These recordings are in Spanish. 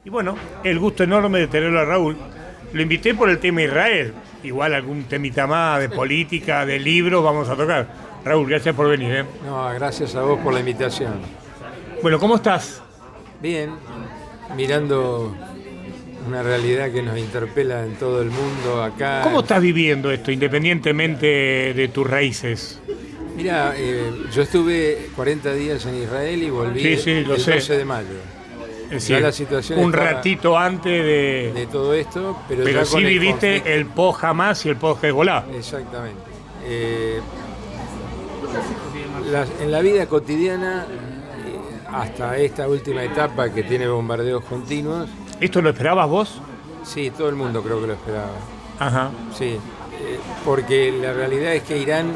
Y bueno, el gusto enorme de tenerlo a Raúl. Lo invité por el tema Israel. Igual algún temita más de política, de libros vamos a tocar. Raúl, gracias por venir. No, gracias a vos por la invitación. Bueno, ¿cómo estás? Bien, mirando una realidad que nos interpela en todo el mundo acá. ¿Cómo estás viviendo esto, independientemente de tus raíces? Mira, yo estuve 40 días en Israel y volví el 12 de mayo. Es decir, la situación un ratito antes de todo esto, pero ya sí viviste el post Hamas y el post Hezbollah. Exactamente. En la vida cotidiana, hasta esta última etapa que tiene bombardeos continuos. ¿Esto lo esperabas vos? Sí, todo el mundo creo que lo esperaba. Ajá. Sí, porque la realidad es que Irán,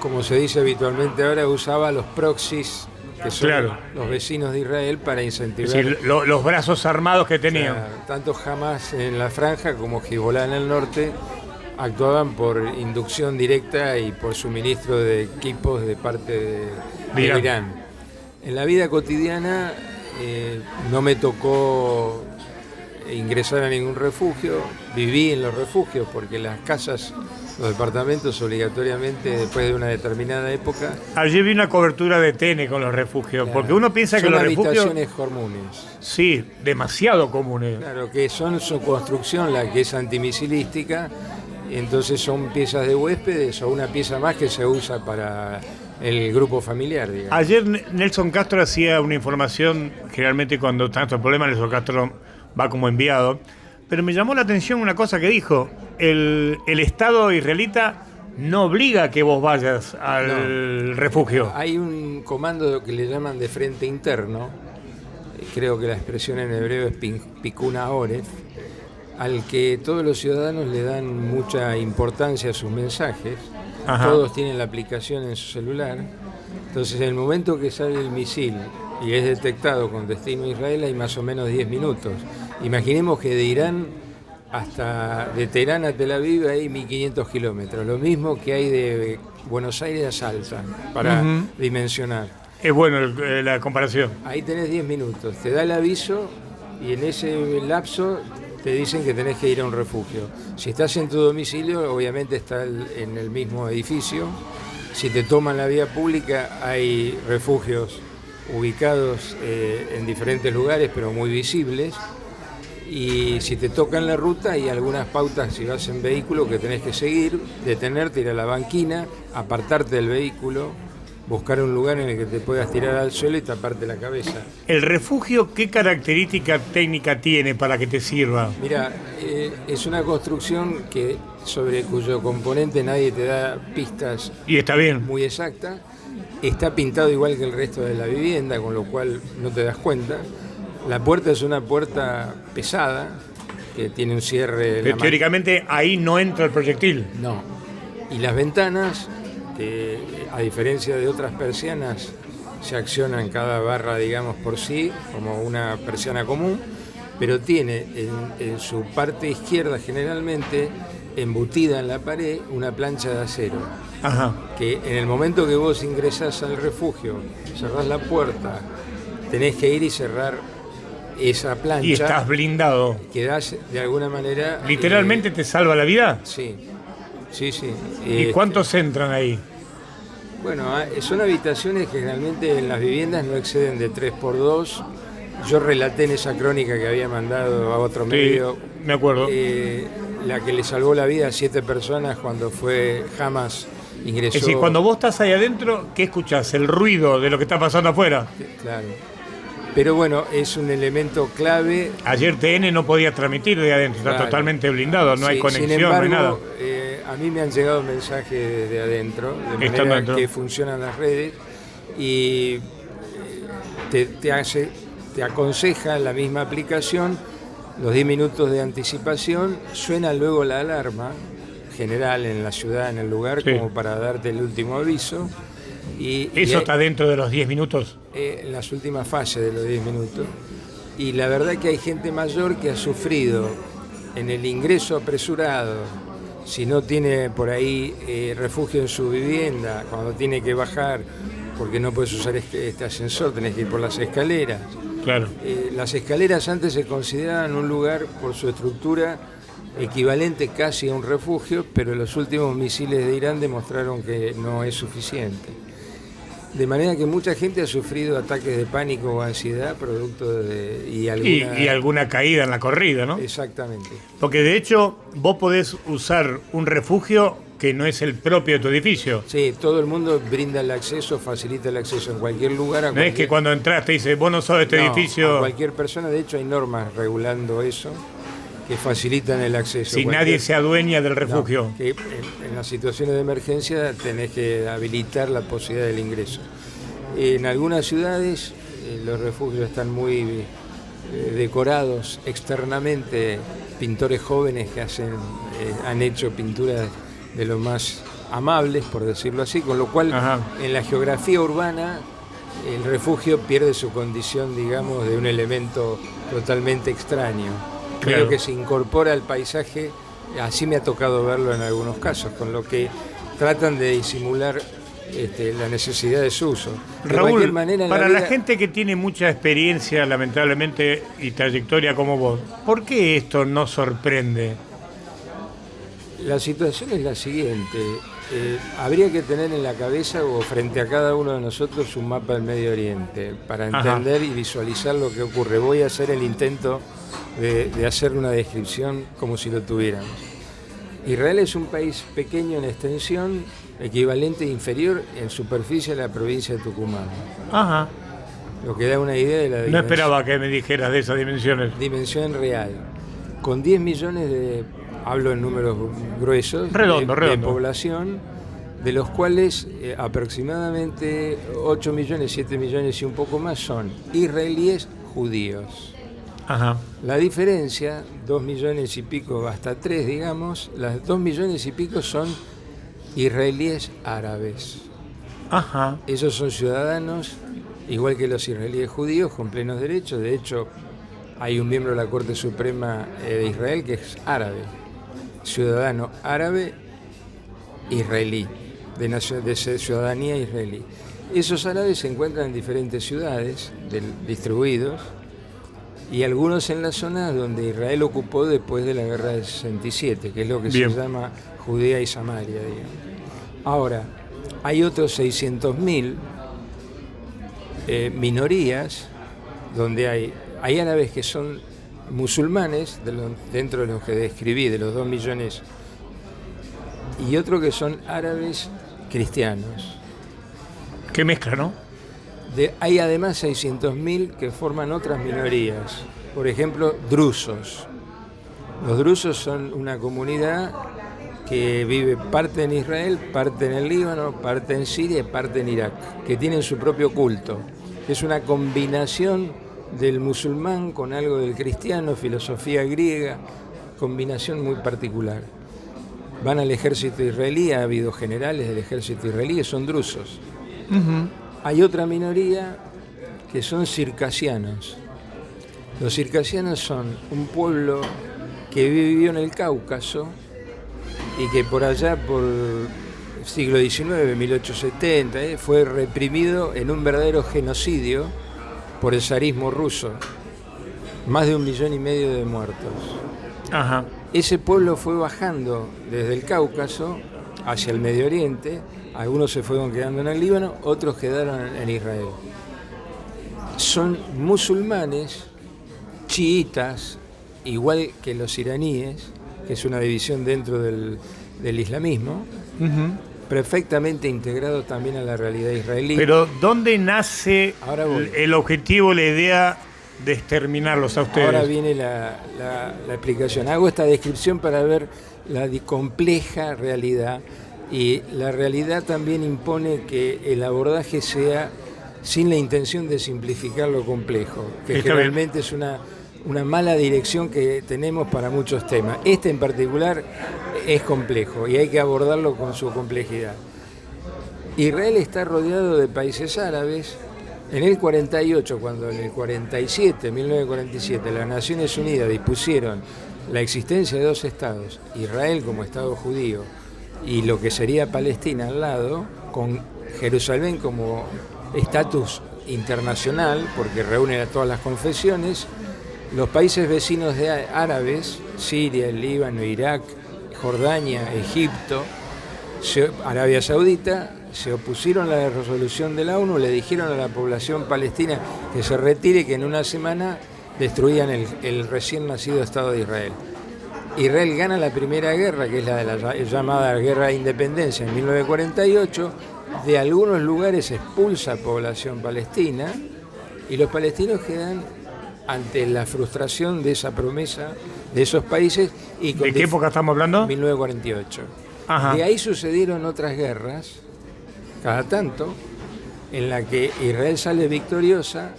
como se dice habitualmente ahora, usaba los proxies, que son los vecinos de Israel, para incentivar. Es decir, los brazos armados que tenían. Claro, tanto Hamas en la franja como Hezbollah en el norte actuaban por inducción directa y por suministro de equipos de parte de Irán. En la vida cotidiana no me tocó ingresar a ningún refugio, viví en los refugios porque las casas, los departamentos obligatoriamente después de una determinada época. Ayer vi una cobertura de TN con los refugios, porque uno piensa que los refugios son habitaciones comunes. Sí, demasiado comunes. Claro, que son su construcción la que es antimisilística, entonces son piezas de huéspedes o una pieza más que se usa para el grupo familiar, digamos. Ayer Nelson Castro hacía una información, generalmente cuando está estos problemas Nelson Castro va como enviado, pero me llamó la atención una cosa que dijo: el Estado israelita no obliga a que vos vayas al refugio. Hay un comando que le llaman de frente interno, creo que la expresión en hebreo es Pikuna Oref, al que todos los ciudadanos le dan mucha importancia a sus mensajes. Ajá. Todos tienen la aplicación en su celular, entonces en el momento que sale el misil y es detectado con destino a Israel hay más o menos 10 minutos. Imaginemos que de Irán de Teherán a Tel Aviv hay 1500 kilómetros, lo mismo que hay de Buenos Aires a Salta, para dimensionar. Es bueno la comparación. Ahí tenés 10 minutos, te da el aviso y en ese lapso te dicen que tenés que ir a un refugio. Si estás en tu domicilio, obviamente está en el mismo edificio. Si te toman la vía pública, hay refugios ubicados en diferentes lugares, pero muy visibles. Y si te tocan la ruta, hay algunas pautas si vas en vehículo que tenés que seguir, detenerte, ir a la banquina, apartarte del vehículo, buscar un lugar en el que te puedas tirar al suelo y taparte la cabeza. ¿El refugio qué característica técnica tiene para que te sirva? Mira, es una construcción sobre cuyo componente nadie te da pistas. Y está bien. Muy exacta. Está pintado igual que el resto de la vivienda, con lo cual no te das cuenta. La puerta es una puerta pesada, que tiene un cierre... Pero teóricamente ahí no entra el proyectil. No. Y las ventanas, que a diferencia de otras persianas, se accionan cada barra, digamos, por sí, como una persiana común, pero tiene en su parte izquierda generalmente, embutida en la pared, una plancha de acero. Ajá. Que en el momento que vos ingresás al refugio, cerrás la puerta, tenés que ir y cerrar esa plancha. Y estás blindado. Quedás de alguna manera... ¿Literalmente te salva la vida? Sí, sí, sí. ¿Y cuántos entran ahí? Bueno, son habitaciones que generalmente en las viviendas no exceden de 3x2. Yo relaté en esa crónica que había mandado a otro medio. Me acuerdo. La que le salvó la vida a 7 personas cuando fue Hamas ingresó. Es decir, cuando vos estás ahí adentro, ¿qué escuchás? El ruido de lo que está pasando afuera. Claro. Pero bueno, es un elemento clave. Ayer TN no podía transmitir de adentro, está totalmente blindado, no hay conexión, sin embargo, no hay nada. A mí me han llegado mensajes de adentro, de manera que funcionan las redes, y te aconseja la misma aplicación, los 10 minutos de anticipación, suena luego la alarma general en la ciudad, en el lugar, como para darte el último aviso. ¿Eso está dentro de los 10 minutos? En las últimas fases de los 10 minutos. Y la verdad que hay gente mayor que ha sufrido en el ingreso apresurado, si no tiene por ahí refugio en su vivienda, cuando tiene que bajar, porque no puedes usar este ascensor, tenés que ir por las escaleras. Claro. Las escaleras antes se consideraban un lugar por su estructura equivalente casi a un refugio, pero los últimos misiles de Irán demostraron que no es suficiente. De manera que mucha gente ha sufrido ataques de pánico o ansiedad producto de... Y alguna caída en la corrida, ¿no? Exactamente. Porque de hecho vos podés usar un refugio que no es el propio de tu edificio. Sí, todo el mundo brinda el acceso, facilita el acceso en cualquier lugar. No es que cuando entras te dice, vos no sos de este edificio. A cualquier persona, de hecho hay normas regulando eso que facilitan el acceso. Si nadie se adueña del refugio. No, que en las situaciones de emergencia tenés que habilitar la posibilidad del ingreso. En algunas ciudades los refugios están muy decorados externamente, pintores jóvenes que han hecho pinturas de lo más amables, por decirlo así, con lo cual en la geografía urbana el refugio pierde su condición, digamos, de un elemento totalmente extraño. Creo que se incorpora al paisaje, así me ha tocado verlo en algunos casos, con lo que tratan de disimular la necesidad de su uso. De Raúl, manera, para la gente que tiene mucha experiencia, lamentablemente, y trayectoria como vos, ¿por qué esto no sorprende? La situación es la siguiente. Habría que tener en la cabeza o frente a cada uno de nosotros un mapa del Medio Oriente para entender y visualizar lo que ocurre. Voy a hacer el intento de hacer una descripción como si lo tuviéramos. Israel es un país pequeño en extensión, equivalente e inferior en superficie a la provincia de Tucumán. Ajá. Lo que da una idea de la dimensión. No esperaba que me dijeras de esas dimensiones. Dimensión real. Con 10 millones de, hablo en números gruesos, redondo. de población, de los cuales aproximadamente 8 millones, 7 millones y un poco más son israelíes judíos. Ajá. La diferencia, 2 millones y pico hasta 3, digamos, las 2 millones y pico son israelíes árabes. Ajá. Esos son ciudadanos, igual que los israelíes judíos, con plenos derechos. De hecho, hay un miembro de la Corte Suprema de Israel que es árabe, ciudadano árabe israelí, de ciudadanía israelí. Esos árabes se encuentran en diferentes ciudades distribuidos, y algunos en la zona donde Israel ocupó después de la guerra del 67, que es lo que se llama Judea y Samaria, digamos. Ahora, hay otros 600.000 minorías donde hay árabes que son musulmanes, dentro de los que describí, de los 2 millones, y otros que son árabes cristianos. Qué mezcla, ¿no? Hay además 600.000 que forman otras minorías, por ejemplo, drusos. Los drusos son una comunidad que vive parte en Israel, parte en el Líbano, parte en Siria y parte en Irak, que tienen su propio culto. Es una combinación del musulmán con algo del cristiano, filosofía griega, combinación muy particular. Van al ejército israelí, ha habido generales del ejército israelí, son drusos. Hay otra minoría que son circasianos. Los circasianos son un pueblo que vivió en el Cáucaso y que por allá, por el siglo XIX, 1870, fue reprimido en un verdadero genocidio por el zarismo ruso. Más de 1,5 millones de muertos. Ajá. Ese pueblo fue bajando desde el Cáucaso hacia el Medio Oriente. Algunos se fueron quedando en el Líbano, otros quedaron en Israel. Son musulmanes, chiitas, igual que los iraníes, que es una división dentro del islamismo, perfectamente integrados también a la realidad israelí. Pero ¿dónde nace el objetivo, la idea de exterminarlos a ustedes? Ahora viene la explicación. Hago esta descripción para ver la compleja realidad. Y la realidad también impone que el abordaje sea sin la intención de simplificar lo complejo, que generalmente es una mala dirección que tenemos para muchos temas. Este en particular es complejo y hay que abordarlo con su complejidad. Israel está rodeado de países árabes. En el 48, cuando en el 47, 1947, las Naciones Unidas dispusieron la existencia de 2 estados, Israel como Estado judío, y lo que sería Palestina al lado, con Jerusalén como estatus internacional, porque reúne a todas las confesiones. Los países vecinos árabes, Siria, Líbano, Irak, Jordania, Egipto, Arabia Saudita, se opusieron a la resolución de la ONU, le dijeron a la población palestina que se retire, que en una semana destruían el recién nacido Estado de Israel. Israel gana la primera guerra, que es la de la llamada Guerra de Independencia en 1948, de algunos lugares expulsa a población palestina y los palestinos quedan ante la frustración de esa promesa de esos países. Y ¿De qué época estamos hablando? 1948. Ajá. De ahí sucedieron otras guerras, cada tanto, en la que Israel sale victoriosa,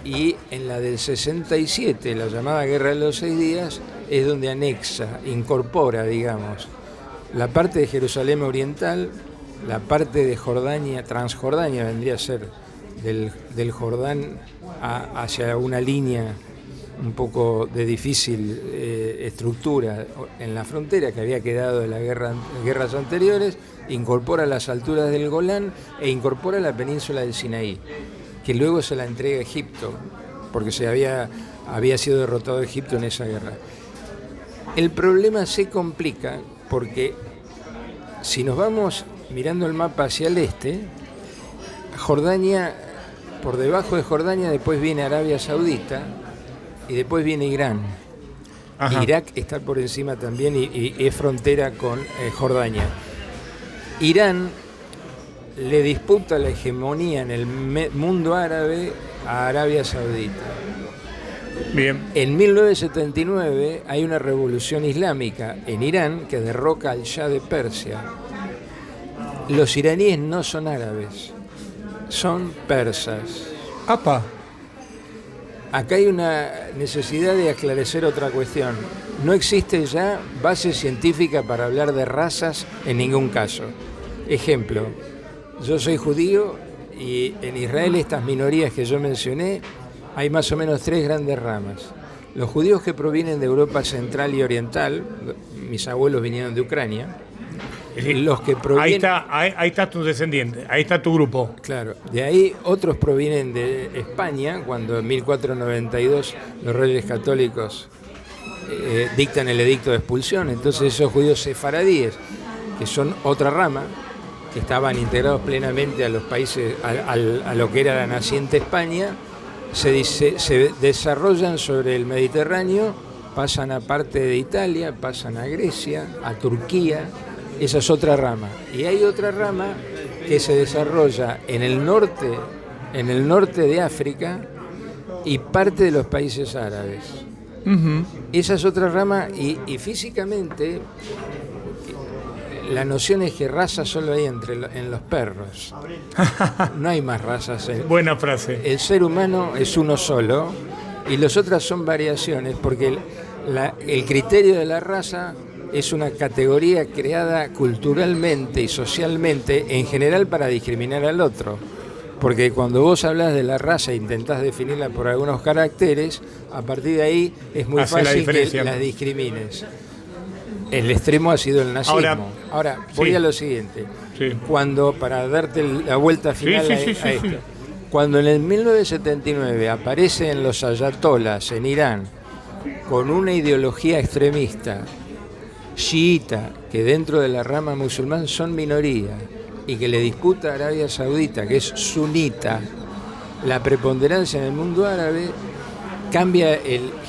y en la del 67, la llamada Guerra de los 6 días, es donde anexa, incorpora, digamos, la parte de Jerusalén Oriental, la parte de Jordania, Transjordania vendría a ser del Jordán hacia una línea un poco de difícil estructura en la frontera que había quedado de las guerras anteriores, incorpora las alturas del Golán e incorpora la península del Sinaí, que luego se la entrega a Egipto, porque había sido derrotado Egipto en esa guerra. El problema se complica porque si nos vamos mirando el mapa hacia el este, Jordania, por debajo de Jordania después viene Arabia Saudita y después viene Irán. Ajá. Irak está por encima también y es frontera con Jordania. Irán le disputa la hegemonía en el mundo árabe a Arabia Saudita. Bien. En 1979 hay una revolución islámica en Irán que derroca al Shah de Persia. Los iraníes no son árabes, son persas. ¡Apa! Acá hay una necesidad de esclarecer otra cuestión. No existe ya base científica para hablar de razas en ningún caso. Ejemplo, yo soy judío y en Israel estas minorías que yo mencioné hay más o menos 3 grandes ramas. Los judíos que provienen de Europa Central y Oriental, mis abuelos vinieron de Ucrania, los que provienen... Ahí está tu descendiente, ahí está tu grupo. Claro, de ahí otros provienen de España, cuando en 1492 los reyes católicos dictan el edicto de expulsión. Entonces esos judíos sefaradíes, que son otra rama, que estaban integrados plenamente a los países, a lo que era la naciente España, se desarrollan sobre el Mediterráneo, pasan a parte de Italia, pasan a Grecia, a Turquía. Esa es otra rama. Y hay otra rama que se desarrolla en el norte de África y parte de los países árabes. Uh-huh. Esa es otra rama y físicamente la noción es que raza solo hay en los perros. No hay más razas. Buena frase. El ser humano es uno solo y las otras son variaciones, porque el criterio de la raza es una categoría creada culturalmente y socialmente en general para discriminar al otro. Porque cuando vos hablas de la raza e intentás definirla por algunos caracteres, a partir de ahí es muy fácil que las discrimines. El extremo ha sido el nazismo. Ahora voy a lo siguiente. Sí. Cuando, para darte la vuelta final a esto, cuando en el 1979 aparecen los ayatolas en Irán con una ideología extremista chiita, que dentro de la rama musulmán son minoría, y que le disputa a Arabia Saudita, que es sunita, la preponderancia en el mundo árabe, cambia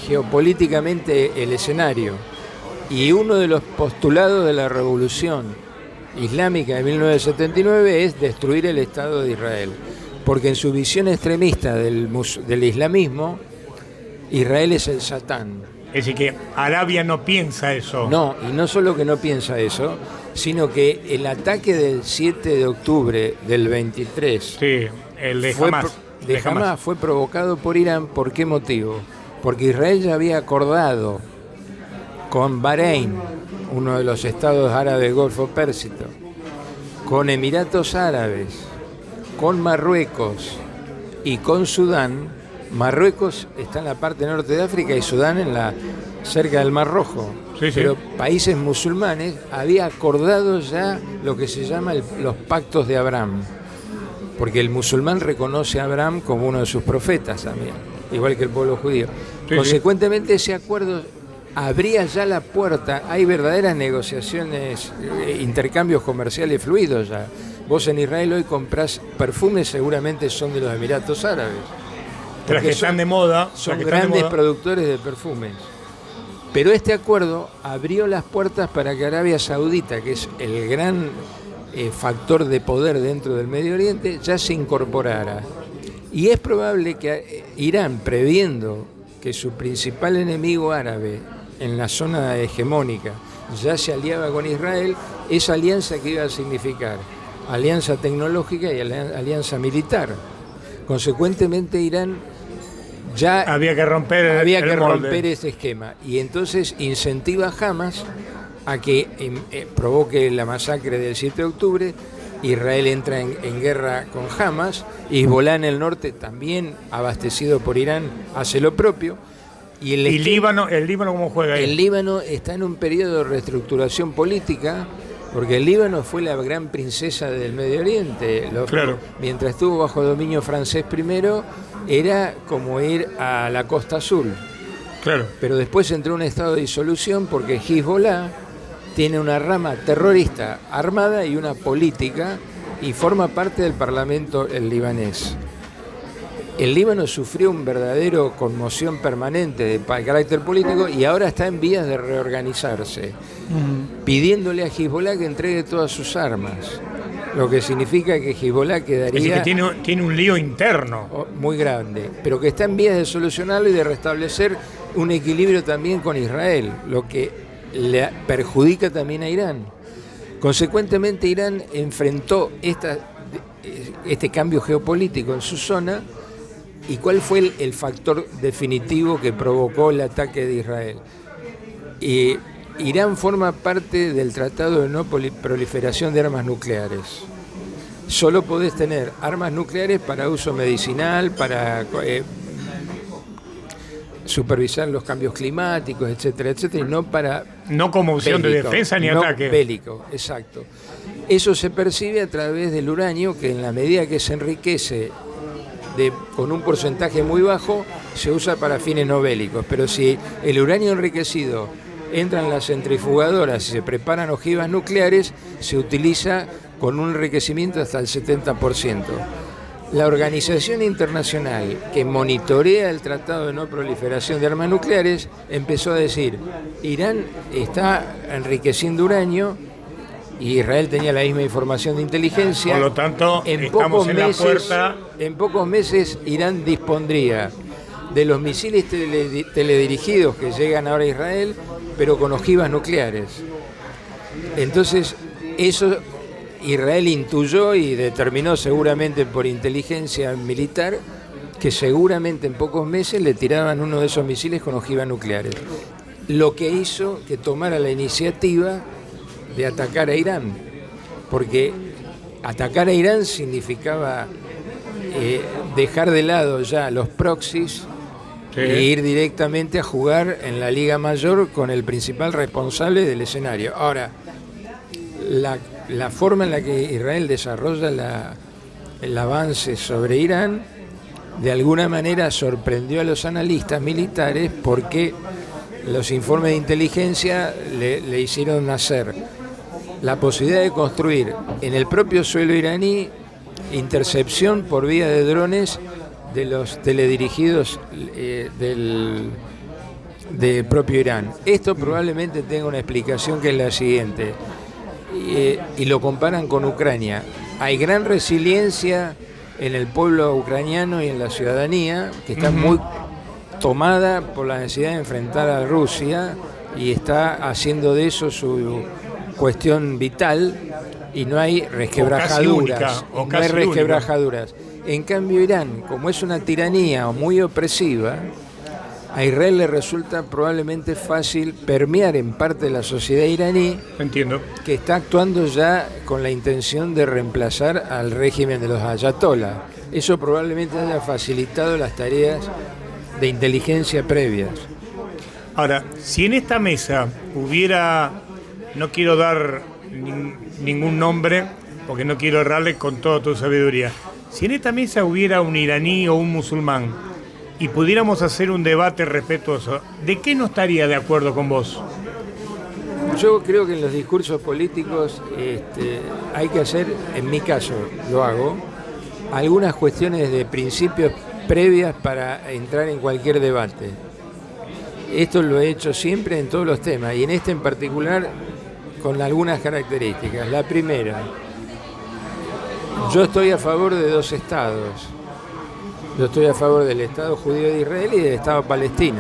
geopolíticamente el escenario. Y uno de los postulados de la revolución islámica de 1979 es destruir el Estado de Israel, porque en su visión extremista del islamismo, Israel es el Satán. Es decir, que Arabia no piensa eso. No, y no solo que no piensa eso, sino que el ataque del 7 de octubre del 23 sí, el de Hamás, fue provocado por Irán. ¿Por qué motivo? Porque Israel ya había acordado con Bahrein, uno de los estados árabes del Golfo Pérsico, con Emiratos Árabes, con Marruecos y con Sudán. Marruecos está en la parte norte de África y Sudán cerca del Mar Rojo. Sí, pero países musulmanes había acordado ya lo que se llama los pactos de Abraham. porque el musulmán reconoce a Abraham como uno de sus profetas también, igual que el pueblo judío. Sí, Consecuentemente, ese acuerdo abría ya la puerta. Hay verdaderas negociaciones, intercambios comerciales fluidos ya. Vos en Israel hoy comprás perfumes, seguramente son de los Emiratos Árabes. Las que están de moda. Son grandes productores de perfumes. Pero este acuerdo abrió las puertas para que Arabia Saudita, que es el gran factor de poder dentro del Medio Oriente, ya se incorporara. Y es probable que Irán, previendo que su principal enemigo árabe en la zona hegemónica ya se aliaba con Israel, esa alianza que iba a significar alianza tecnológica y alianza militar. Consecuentemente, Irán ya había que romper ese esquema, y entonces incentiva a Hamas a que provoque la masacre del 7 de octubre. Israel entra en guerra con Hamas, Hezbolá en el norte, también abastecido por Irán, hace lo propio. ¿Y el Líbano cómo juega ahí? El Líbano está en un periodo de reestructuración política, porque el Líbano fue la gran princesa del Medio Oriente. Claro. Mientras estuvo bajo dominio francés primero, era como ir a la Costa Azul. Claro. Pero después entró en un estado de disolución porque Hezbolá tiene una rama terrorista armada y una política, y forma parte del parlamento libanés. El Líbano sufrió un verdadero conmoción permanente de carácter político y ahora está en vías de reorganizarse, pidiéndole a Hezbolá que entregue todas sus armas, lo que significa que Hezbolá quedaría... Es decir, que tiene un lío interno muy grande, pero que está en vías de solucionarlo y de restablecer un equilibrio también con Israel, lo que le perjudica también a Irán. Consecuentemente, Irán enfrentó este cambio geopolítico en su zona. ¿Y cuál fue el factor definitivo que provocó el ataque de Israel? Irán forma parte del Tratado de No Proliferación de Armas Nucleares. Solo podés tener armas nucleares para uso medicinal, para supervisar los cambios climáticos, etcétera, etcétera, y no para... No como opción de defensa ni ataque. Bélico, exacto. Eso se percibe a través del uranio, que en la medida que se enriquece con un porcentaje muy bajo, se usa para fines no bélicos. Pero si el uranio enriquecido entra en las centrifugadoras y se preparan ojivas nucleares, se utiliza con un enriquecimiento hasta el 70%. La organización internacional que monitorea el Tratado de No Proliferación de Armas Nucleares empezó a decir: Irán está enriqueciendo uranio, y Israel tenía la misma información de inteligencia. Por lo tanto, estamos en la puerta. En pocos meses, Irán dispondría de los misiles teledirigidos que llegan ahora a Israel, pero con ojivas nucleares. Entonces, eso Israel intuyó y determinó, seguramente por inteligencia militar, que seguramente en pocos meses le tiraban uno de esos misiles con ojivas nucleares. Lo que hizo que tomara la iniciativa de atacar a Irán, porque atacar a Irán significaba dejar de lado ya los proxies, sí, e ir directamente a jugar en la Liga Mayor con el principal responsable del escenario. Ahora, la forma en la que Israel desarrolla el avance sobre Irán, de alguna manera sorprendió a los analistas militares, porque los informes de inteligencia le hicieron nacer la posibilidad de construir en el propio suelo iraní intercepción por vía de drones de los teledirigidos del propio Irán. Esto probablemente tenga una explicación, que es la siguiente, y lo comparan con Ucrania. Hay gran resiliencia en el pueblo ucraniano y en la ciudadanía, que está muy tomada por la necesidad de enfrentar a Rusia y está haciendo de eso su cuestión vital, y no hay resquebrajaduras. En cambio, Irán, como es una tiranía muy opresiva, a Israel le resulta probablemente fácil permear en parte de la sociedad iraní. Entiendo. Que está actuando ya con la intención de reemplazar al régimen de los ayatolás. Eso probablemente haya facilitado las tareas de inteligencia previas. Ahora, si en esta mesa hubiera, no quiero dar ningún nombre porque no quiero errarle con toda tu sabiduría, Si en esta mesa hubiera un iraní o un musulmán y pudiéramos hacer un debate respetuoso, ¿de qué no estaría de acuerdo con vos? Yo creo que en los discursos políticos hay que hacer, en mi caso lo hago, algunas cuestiones de principios previas para entrar en cualquier debate. Esto lo he hecho siempre en todos los temas y en este en particular con algunas características. La primera, yo estoy a favor de dos estados. Yo estoy a favor del Estado judío de Israel y del Estado palestino.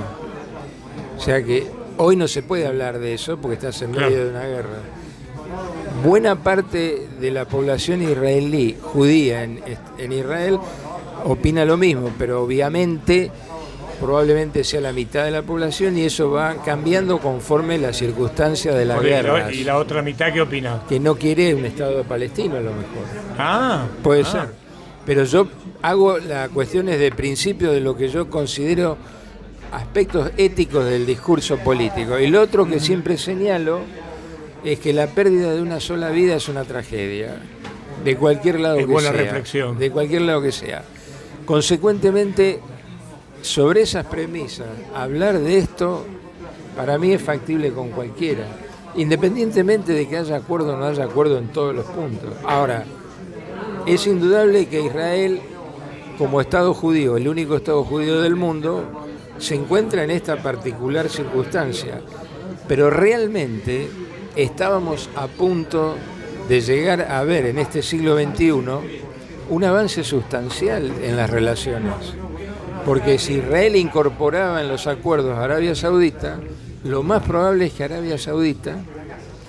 O sea que hoy no se puede hablar de eso porque estás en medio de una guerra. Buena parte de la población israelí, judía en Israel, opina lo mismo, pero obviamente probablemente sea la mitad de la población y eso va cambiando conforme las circunstancias de la guerra. ¿Y la otra mitad qué opina? Que no quiere un Estado palestino a lo mejor. Puede ser. Pero yo hago las cuestiones de principio de lo que yo considero aspectos éticos del discurso político. Y lo otro que siempre señalo es que la pérdida de una sola vida es una tragedia, de cualquier lado que sea. Reflexión. De cualquier lado que sea. Consecuentemente, sobre esas premisas, hablar de esto para mí es factible con cualquiera, independientemente de que haya acuerdo o no haya acuerdo en todos los puntos. Ahora, es indudable que Israel, como Estado judío, el único Estado judío del mundo, se encuentra en esta particular circunstancia, pero realmente estábamos a punto de llegar a ver en este siglo XXI un avance sustancial en las relaciones. Porque si Israel incorporaba en los acuerdos a Arabia Saudita, lo más probable es que Arabia Saudita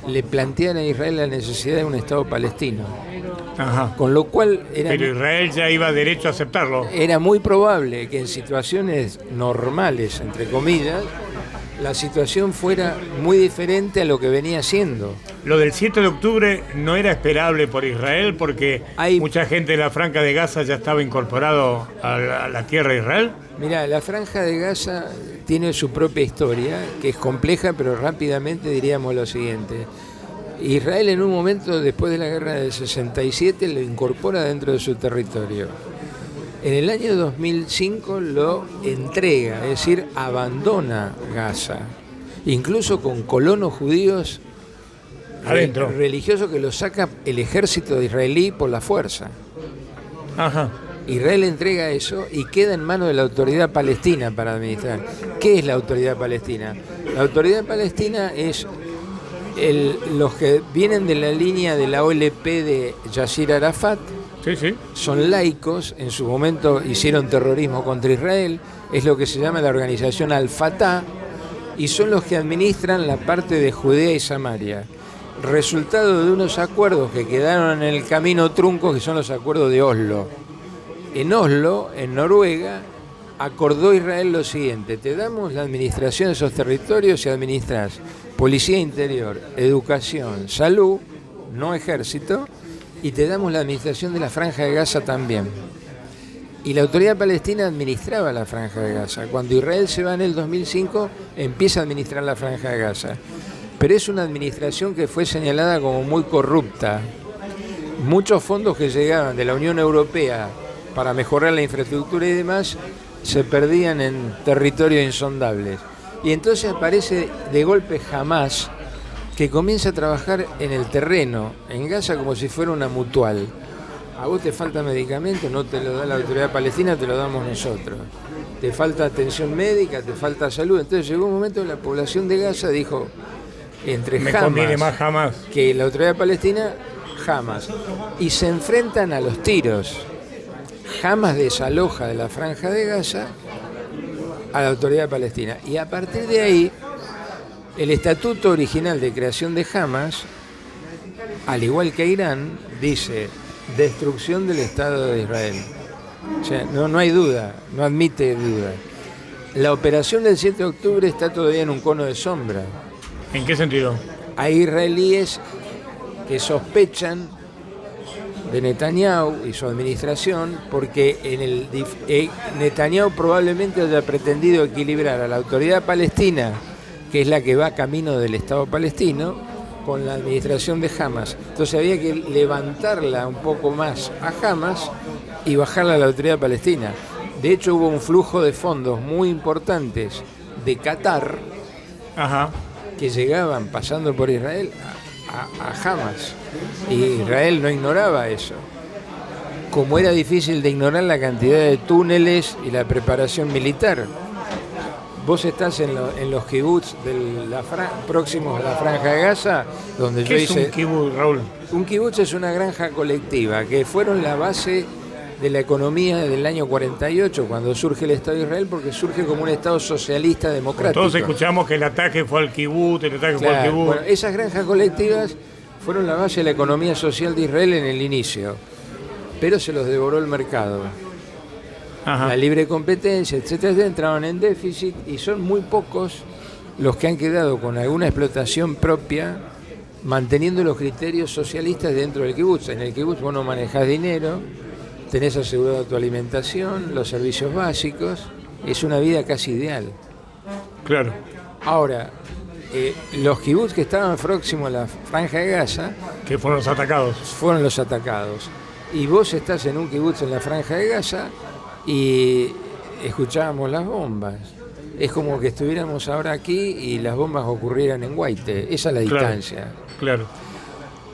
le planteara a Israel la necesidad de un Estado palestino. Ajá. Con lo cual pero Israel ya iba derecho a aceptarlo. Era muy probable que en situaciones normales, entre comillas, la situación fuera muy diferente a lo que venía siendo. Lo del 7 de octubre no era esperable por Israel porque mucha gente de la Franja de Gaza ya estaba incorporado a la tierra de Israel. Mirá, la Franja de Gaza tiene su propia historia, que es compleja, pero rápidamente diríamos lo siguiente. Israel en un momento, después de la guerra del 67, lo incorpora dentro de su territorio. En el año 2005 lo entrega, es decir, abandona Gaza, incluso con colonos judíos adentro, religiosos que los saca el ejército israelí por la fuerza. Ajá. Israel entrega eso y queda en manos de la autoridad palestina para administrar. ¿Qué es la autoridad palestina? La autoridad palestina es los que vienen de la línea de la OLP de Yasser Arafat. Sí. Son laicos, en su momento hicieron terrorismo contra Israel, es lo que se llama la organización Al-Fatah, y son los que administran la parte de Judea y Samaria. Resultado de unos acuerdos que quedaron en el camino trunco, que son los acuerdos de Oslo. En Oslo, en Noruega, acordó Israel lo siguiente: te damos la administración de esos territorios y administras policía interior, educación, salud, no ejército, y te damos la administración de la Franja de Gaza también. Y la autoridad palestina administraba la Franja de Gaza. Cuando Israel se va en el 2005, empieza a administrar la Franja de Gaza. Pero es una administración que fue señalada como muy corrupta. Muchos fondos que llegaban de la Unión Europea para mejorar la infraestructura y demás se perdían en territorios insondables. Y entonces aparece de golpe Hamás, que comienza a trabajar en el terreno, en Gaza, como si fuera una mutual. A vos te falta medicamento, no te lo da la autoridad palestina, te lo damos nosotros. Te falta atención médica, te falta salud. Entonces llegó un momento en la población de Gaza dijo, entre me conviene más Hamás que la autoridad palestina, Hamás. Y se enfrentan a los tiros. Hamás desaloja de la Franja de Gaza a la autoridad palestina. Y a partir de ahí, el estatuto original de creación de Hamás, al igual que Irán, dice destrucción del Estado de Israel. O sea, no hay duda, no admite duda. La operación del 7 de octubre está todavía en un cono de sombra. ¿En qué sentido? Hay israelíes que sospechan de Netanyahu y su administración porque Netanyahu probablemente haya pretendido equilibrar a la autoridad palestina, que es la que va camino del Estado palestino, con la administración de Hamás. Entonces había que levantarla un poco más a Hamás y bajarla a la autoridad palestina. De hecho, hubo un flujo de fondos muy importantes de Qatar Ajá. que llegaban pasando por Israel a Hamas. Y Israel no ignoraba eso. Como era difícil de ignorar la cantidad de túneles y la preparación militar. Vos estás en los kibbutz próximos a la Franja de Gaza, donde yo hice... ¿Qué es un kibutz, Raúl? Un kibutz es una granja colectiva, que fueron la base de la economía del año 48, cuando surge el Estado de Israel, porque surge como un Estado socialista democrático. Todos escuchamos que el ataque fue al kibutz, fue al kibutz. Bueno, esas granjas colectivas fueron la base de la economía social de Israel en el inicio, pero se los devoró el mercado. Ajá. La libre competencia, etcétera, entraban en déficit y son muy pocos los que han quedado con alguna explotación propia, manteniendo los criterios socialistas dentro del kibutz. En el kibutz vos no manejás dinero, tenés asegurado tu alimentación, los servicios básicos, es una vida casi ideal. Claro. Ahora, los kibutz que estaban próximos a la Franja de Gaza, Que fueron los atacados. fueron los atacados. Y vos estás en un kibutz en la Franja de Gaza y escuchábamos las bombas. Es como que estuviéramos ahora aquí y las bombas ocurrieran en Guaite. Esa es la distancia. Claro.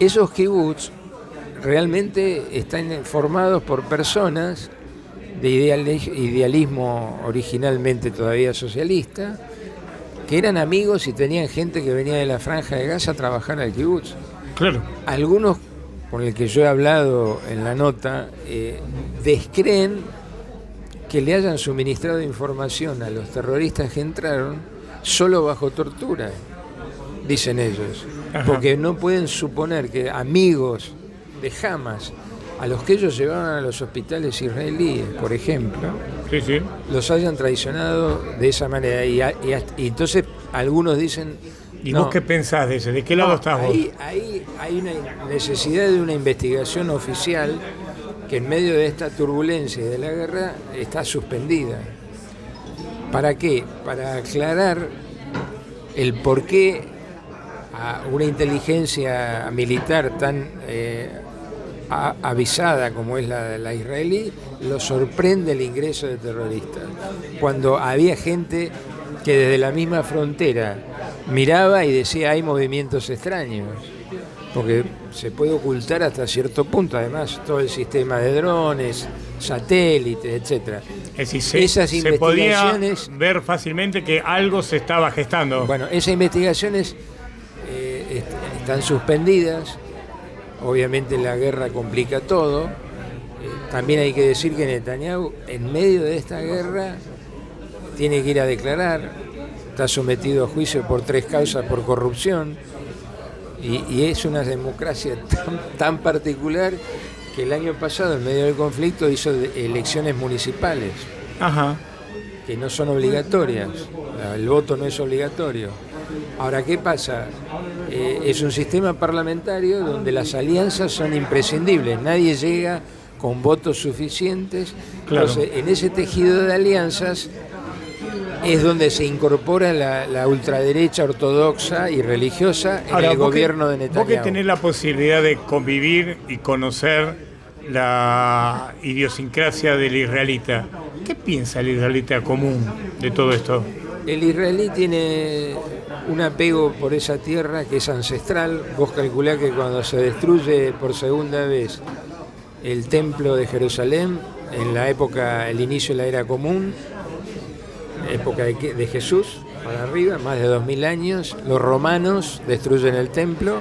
Esos kibutz realmente están formados por personas de idealismo originalmente todavía socialista, que eran amigos y tenían gente que venía de la Franja de Gaza a trabajar al kibutz. Claro. Algunos, con el que yo he hablado en la nota, descreen que le hayan suministrado información a los terroristas que entraron solo bajo tortura, dicen ellos. Ajá. Porque no pueden suponer que amigos de Hamas, a los que ellos llevaban a los hospitales israelíes, por ejemplo, Sí. los hayan traicionado de esa manera. Y entonces algunos dicen... ¿Y no, vos qué pensás de ese? ¿De qué lado estás vos? Ahí hay una necesidad de una investigación oficial que en medio de esta turbulencia y de la guerra está suspendida. ¿Para qué? Para aclarar el por qué a una inteligencia militar tan avisada como es la israelí, lo sorprende el ingreso de terroristas. Cuando había gente que desde la misma frontera miraba y decía hay movimientos extraños, porque se puede ocultar hasta cierto punto, además todo el sistema de drones, satélites, etcétera. Es decir, Esas se podía investigaciones ver fácilmente que algo se estaba gestando. Bueno, esas investigaciones están suspendidas. Obviamente la guerra complica todo. También hay que decir que Netanyahu, en medio de esta guerra, tiene que ir a declarar. Está sometido a juicio por 3 causas por corrupción. Y es una democracia tan particular que el año pasado, en medio del conflicto, hizo elecciones municipales. Ajá. Que no son obligatorias. El voto no es obligatorio. Ahora, ¿qué pasa? Es un sistema parlamentario donde las alianzas son imprescindibles. Nadie llega con votos suficientes. Claro. Entonces, en ese tejido de alianzas es donde se incorpora la ultraderecha ortodoxa y religiosa en el gobierno de Netanyahu. Vos que tenés la posibilidad de convivir y conocer la idiosincrasia del israelita, ¿qué piensa el israelita común de todo esto? El israelí tiene un apego por esa tierra que es ancestral. Vos calculás que cuando se destruye por segunda vez el templo de Jerusalén, en la época, el inicio de la era común, época de Jesús, para arriba, más de 2000 años, los romanos destruyen el templo,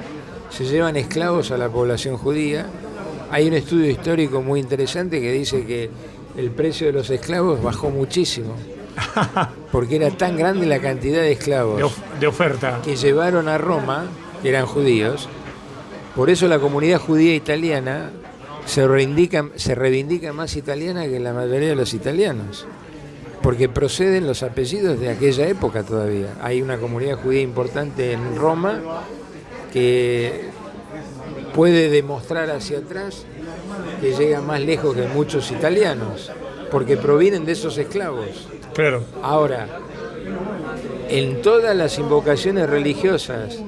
se llevan esclavos a la población judía. Hay un estudio histórico muy interesante que dice que el precio de los esclavos bajó muchísimo, porque era tan grande la cantidad de esclavos de oferta que llevaron a Roma, que eran judíos. Por eso la comunidad judía italiana se reivindica más italiana que la mayoría de los italianos, porque proceden los apellidos de aquella época todavía. Hay una comunidad judía importante en Roma que puede demostrar hacia atrás que llega más lejos que muchos italianos, porque provienen de esos esclavos. Claro. Ahora, en todas las invocaciones religiosas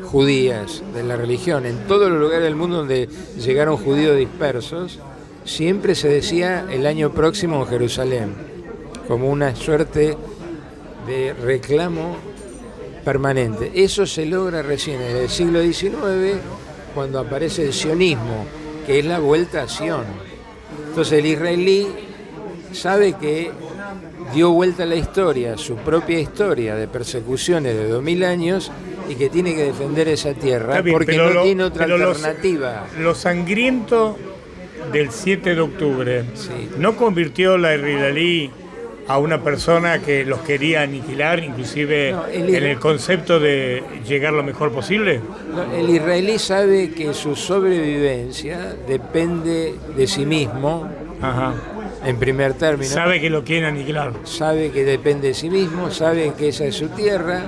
judías de la religión, en todos los lugares del mundo donde llegaron judíos dispersos, siempre se decía el año próximo en Jerusalén, como una suerte de reclamo permanente. Eso se logra recién en el siglo XIX, cuando aparece el sionismo, que es la vuelta a Sion. Entonces el israelí sabe que dio vuelta a la historia, su propia historia de persecuciones de 2000 años, y que tiene que defender esa tierra bien, porque no tiene otra alternativa. Lo sangriento del 7 de octubre no convirtió la israelí a una persona que los quería aniquilar, inclusive en el concepto de llegar lo mejor posible. El israelí sabe que su sobrevivencia depende de sí mismo. Ajá. En primer término. Sabe que lo quieren aniquilar. Sabe que depende de sí mismo, sabe que esa es su tierra,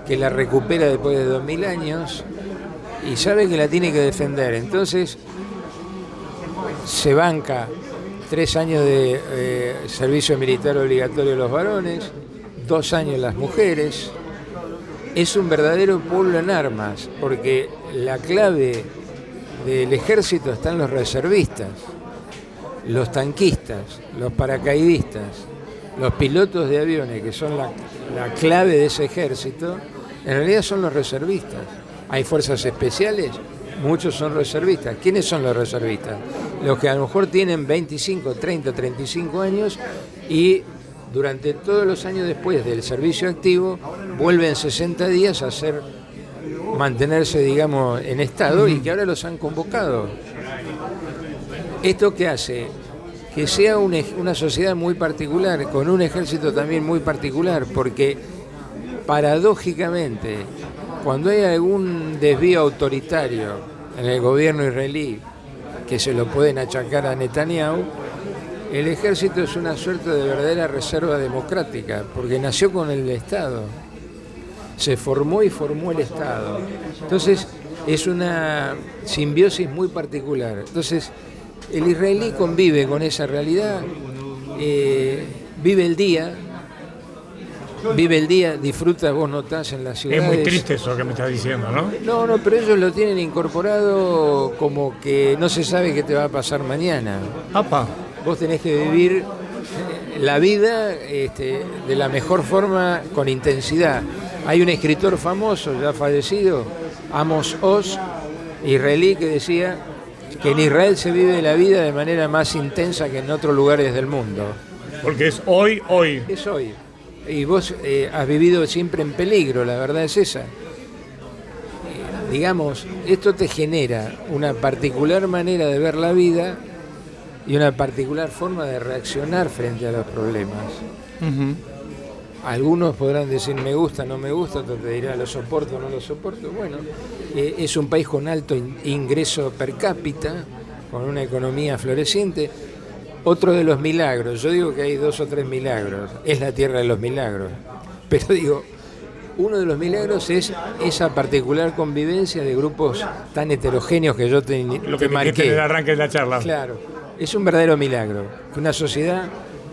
que la recupera después de 2000 años y sabe que la tiene que defender. Entonces se banca 3 años de servicio militar obligatorio de los varones, 2 años las mujeres. Es un verdadero pueblo en armas, porque la clave del ejército está en los reservistas, los tanquistas, los paracaidistas, los pilotos de aviones, que son la clave de ese ejército, en realidad son los reservistas. Hay fuerzas especiales, muchos son reservistas. ¿Quiénes son los reservistas? Los que a lo mejor tienen 25, 30, 35 años y durante todos los años después del servicio activo vuelven 60 días a mantenerse, digamos, en estado, y que ahora los han convocado. ¿Esto qué hace? Que sea una sociedad muy particular, con un ejército también muy particular, porque paradójicamente, cuando hay algún desvío autoritario en el gobierno israelí, que se lo pueden achacar a Netanyahu, el ejército es una suerte de verdadera reserva democrática, porque nació con el Estado, se formó y formó el Estado. Entonces es una simbiosis muy particular. Entonces el israelí convive con esa realidad, vive el día, disfruta, vos notás en las ciudades. Es muy triste eso que me estás diciendo, ¿no? No, pero ellos lo tienen incorporado como que no se sabe qué te va a pasar mañana. ¡Apa! Vos tenés que vivir la vida de la mejor forma, con intensidad. Hay un escritor famoso, ya fallecido, Amos Oz, israelí, que decía que en Israel se vive la vida de manera más intensa que en otros lugares del mundo. Porque es hoy. Es hoy. Y vos has vivido siempre en peligro, la verdad es esa. Digamos, esto te genera una particular manera de ver la vida y una particular forma de reaccionar frente a los problemas. Uh-huh. Algunos podrán decir me gusta, no me gusta, otros te dirán lo soporto, no lo soporto. Bueno, es un país con alto ingreso per cápita, con una economía floreciente. Otro de los milagros, yo digo que hay 2 o 3 milagros, es la tierra de los milagros, pero digo, uno de los milagros es esa particular convivencia de grupos tan heterogéneos que yo te marqué. Lo que dijiste en el arranque de la charla. Claro, es un verdadero milagro que una sociedad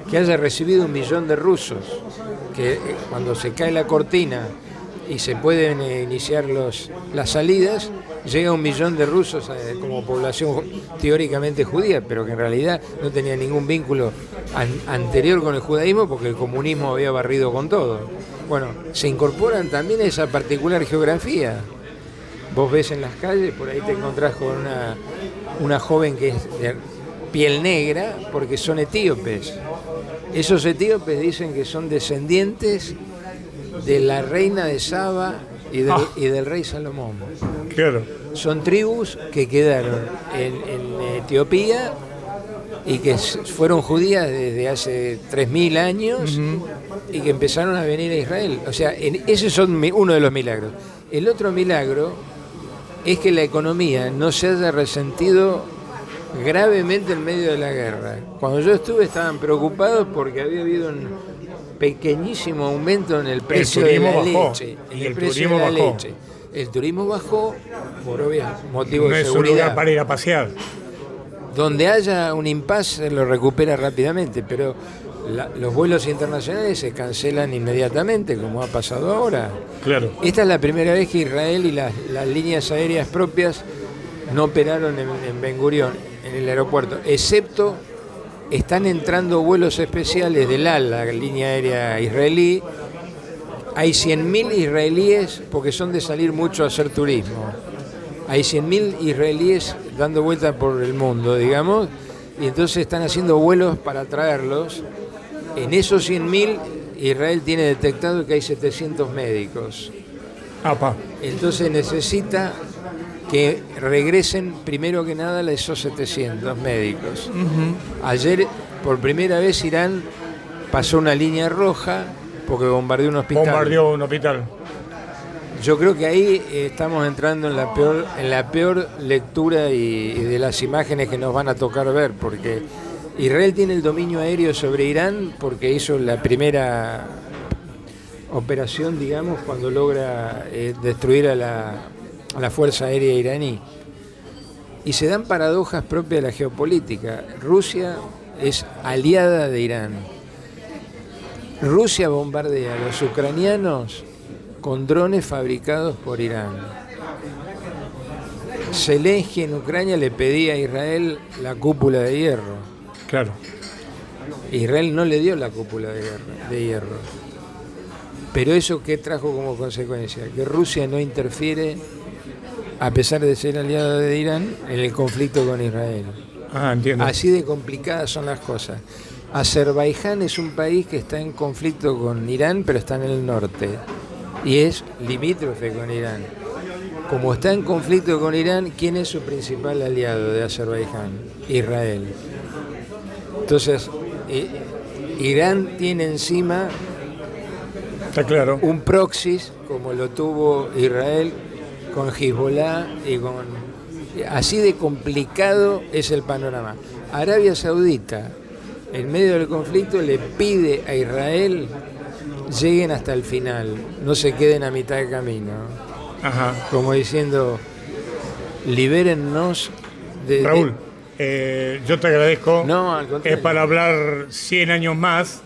que haya recibido 1 millón de rusos, que cuando se cae la cortina y se pueden iniciar las salidas, llega 1 millón de rusos como población teóricamente judía, pero que en realidad no tenía ningún vínculo anterior con el judaísmo, porque el comunismo había barrido con todo. Bueno, se incorporan también a esa particular geografía. Vos ves en las calles, por ahí te encontrás con una joven que es de piel negra, porque son etíopes. Esos etíopes dicen que son descendientes de la reina de Saba y del rey Salomón. Claro. Son tribus que quedaron en Etiopía y que fueron judías desde hace 3000 años, uh-huh, y que empezaron a venir a Israel. O sea, ese es uno de los milagros. El otro milagro es que la economía no se haya resentido gravemente en medio de la guerra. Cuando yo estuve estaban preocupados porque había habido un pequeñísimo aumento en el precio de la leche. El turismo bajó por obvios motivos de seguridad. No es un lugar para ir a pasear. Donde haya un impasse lo recupera rápidamente, pero los vuelos internacionales se cancelan inmediatamente, como ha pasado ahora. Claro. Esta es la primera vez que Israel y las líneas aéreas propias no operaron en Ben Gurión. en el aeropuerto, excepto están entrando vuelos especiales del AL, la línea aérea israelí. Hay 100.000 israelíes, porque son de salir mucho a hacer turismo. Hay 100.000 israelíes dando vueltas por el mundo, digamos, y entonces están haciendo vuelos para traerlos. En esos 100.000, Israel tiene detectado que hay 700 médicos. Apa. Entonces necesita que regresen primero que nada esos 700 médicos. Ayer, por primera vez, Irán pasó una línea roja porque bombardeó un hospital. Bombardeó un hospital. Yo creo que ahí estamos entrando en la peor lectura y de las imágenes que nos van a tocar ver, porque Israel tiene el dominio aéreo sobre Irán porque hizo la primera operación, digamos, cuando logra destruir a la Fuerza Aérea iraní. Y se dan paradojas propias de la geopolítica. Rusia es aliada de Irán. Rusia bombardea a los ucranianos con drones fabricados por Irán. Zelensky en Ucrania le pedía a Israel la cúpula de hierro. Claro. Israel no le dio la cúpula de hierro. Pero eso, ¿qué trajo como consecuencia? Que Rusia no interfiere, a pesar de ser aliada de Irán, en el conflicto con Israel. Ah, entiendo. Así de complicadas son las cosas. Azerbaiyán es un país que está en conflicto con Irán, pero está en el norte. Y es limítrofe con Irán. Como está en conflicto con Irán, ¿quién es su principal aliado de Azerbaiyán? Israel. Entonces, Irán tiene encima Está claro. un proxy, como lo tuvo Israel con Hezbollah y con... Así de complicado es el panorama. Arabia Saudita, en medio del conflicto, le pide a Israel lleguen hasta el final, no se queden a mitad de camino. Ajá. Como diciendo, libérennos de... Raúl, yo te agradezco. No, al contrario. Es para hablar 100 años más.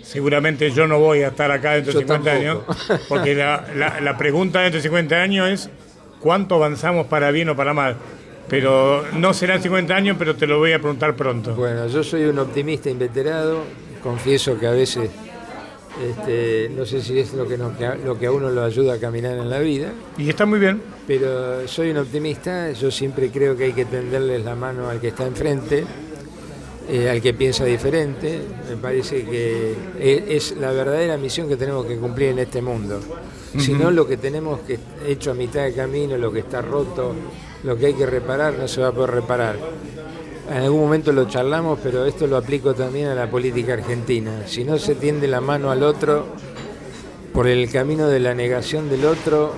Seguramente yo no voy a estar acá dentro de Yo 50 años. tampoco. Porque la pregunta dentro de 50 años es ¿cuánto avanzamos para bien o para mal? Pero no serán 50 años, pero te lo voy a preguntar pronto. Bueno, yo soy un optimista inveterado, confieso que a veces no sé si es lo que a uno lo ayuda a caminar en la vida, Y está muy bien. pero soy un optimista, yo siempre creo que hay que tenderles la mano al que está enfrente, al que piensa diferente. Me parece que es la verdadera misión que tenemos que cumplir en este mundo. Si no, lo que tenemos que hecho a mitad de camino, lo que está roto, lo que hay que reparar, no se va a poder reparar. En algún momento lo charlamos, pero esto lo aplico también a la política argentina. Si no se tiende la mano al otro por el camino de la negación del otro,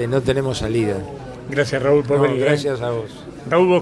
no tenemos salida. Gracias, Raúl, por No, venir. gracias a vos. Raúl Bosco.